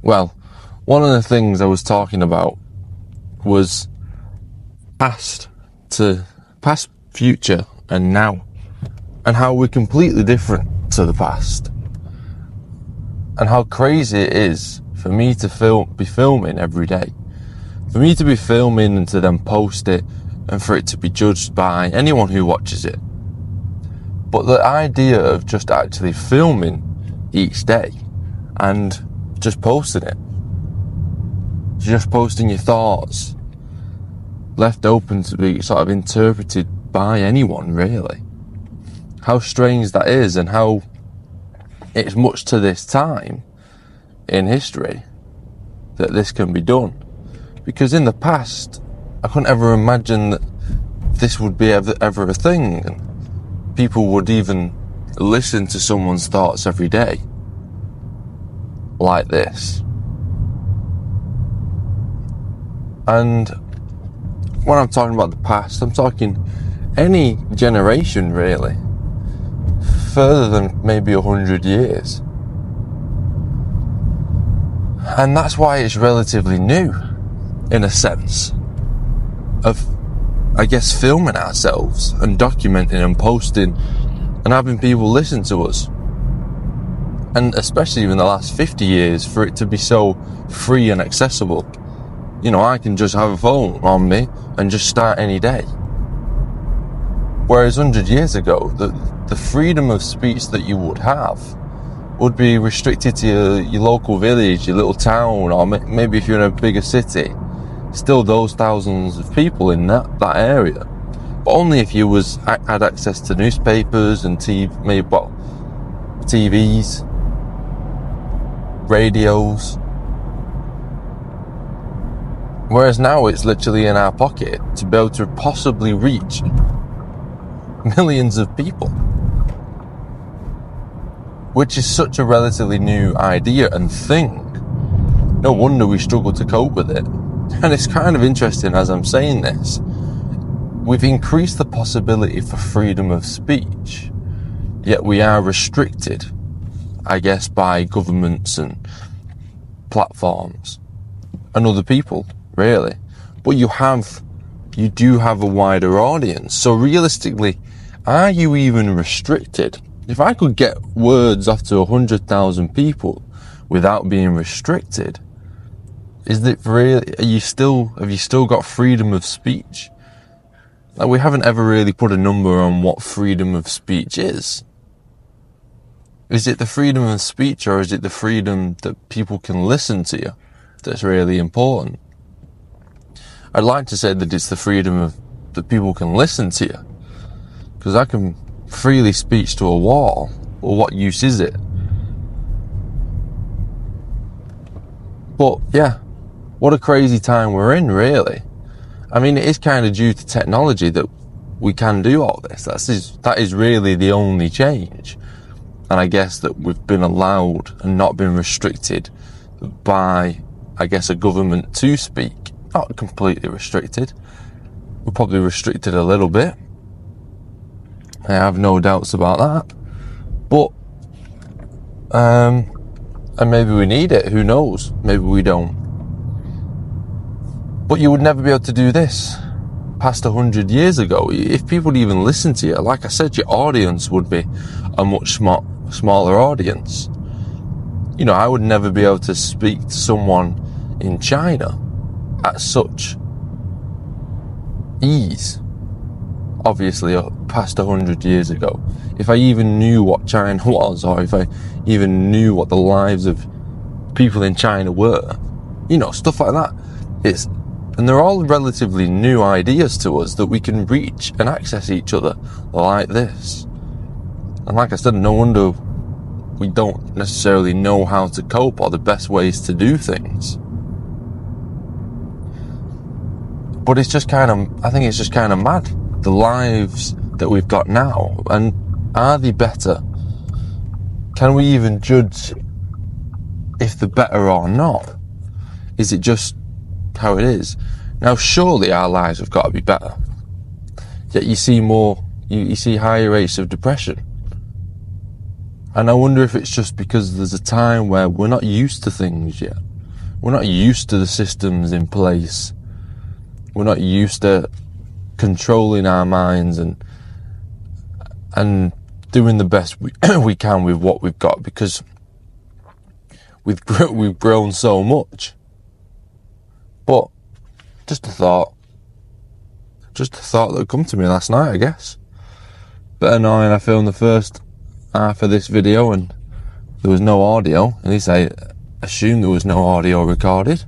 Well, one of the things I was talking about was past, future, and now, and how we're completely different to the past, and how crazy it is for me to be filming every day, for me to be filming and to then post it, and for it to be judged by anyone who watches it. But the idea of just actually filming each day and just posting it, just posting your thoughts, left open to be sort of interpreted by anyone, really. How strange that is, and how it's much to this time in history that this can be done. Because in the past, I couldn't ever imagine that this would be ever a thing, and people would even listen to someone's thoughts every day like this. And when I'm talking about the past, I'm talking any generation, really, further than maybe 100 years. And that's why it's relatively new, in a sense, of, I guess, filming ourselves and documenting and posting and having people listen to us. And especially in the last 50 years, for it to be so free and accessible. You know, I can just have a phone on me and just start any day. Whereas 100 years ago, the freedom of speech that you would have would be restricted to your local village, your little town, or maybe if you're in a bigger city, still those thousands of people in that area. But only if you had access to newspapers and TVs, radios. Whereas now it's literally in our pocket to be able to possibly reach millions of people. Which is such a relatively new idea and thing. No wonder we struggle to cope with it. And it's kind of interesting as I'm saying this. We've increased the possibility for freedom of speech, yet we are restricted, I guess, by governments and platforms and other people, really. But you do have a wider audience. So realistically, are you even restricted? If I could get words off to 100,000 people without being restricted, is it really? Have you still got freedom of speech? Like, we haven't ever really put a number on what freedom of speech is. Is it the freedom of speech, or is it the freedom that people can listen to you that's really important? I'd like to say that it's the freedom that people can listen to you, because I can freely speak to a wall. Well, what use is it? But yeah, what a crazy time we're in, really. I mean, it is kind of due to technology that we can do all this. That is really the only change. And I guess that we've been allowed and not been restricted by, I guess, a government to speak. Not completely restricted. We're probably restricted a little bit. I have no doubts about that. But, and maybe we need it, who knows? Maybe we don't. But you would never be able to do this past 100 years ago. If people would even listen to you, like I said, your audience would be a much smaller audience. You know, I would never be able to speak to someone in China at such ease, obviously, past 100 years ago. If I even knew what China was, or if I even knew what the lives of people in China were, you know, stuff like that. And they're all relatively new ideas to us that we can reach and access each other like this. And like I said, no wonder we don't necessarily know how to cope or the best ways to do things. But I think it's just kind of mad, the lives that we've got now. And are they better? Can we even judge if they're better or not? Is it just how it is? Now, surely our lives have got to be better. Yet you see higher rates of depression. And I wonder if it's just because there's a time where we're not used to things yet. We're not used to the systems in place. We're not used to controlling our minds and doing the best we can with what we've got, because we've grown so much. But just a thought that come to me last night, I guess. Bit annoying, I filmed the first half of this video and there was no audio. At least I assumed there was no audio recorded.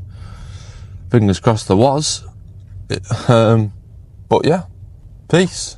Fingers crossed there was. But yeah, peace.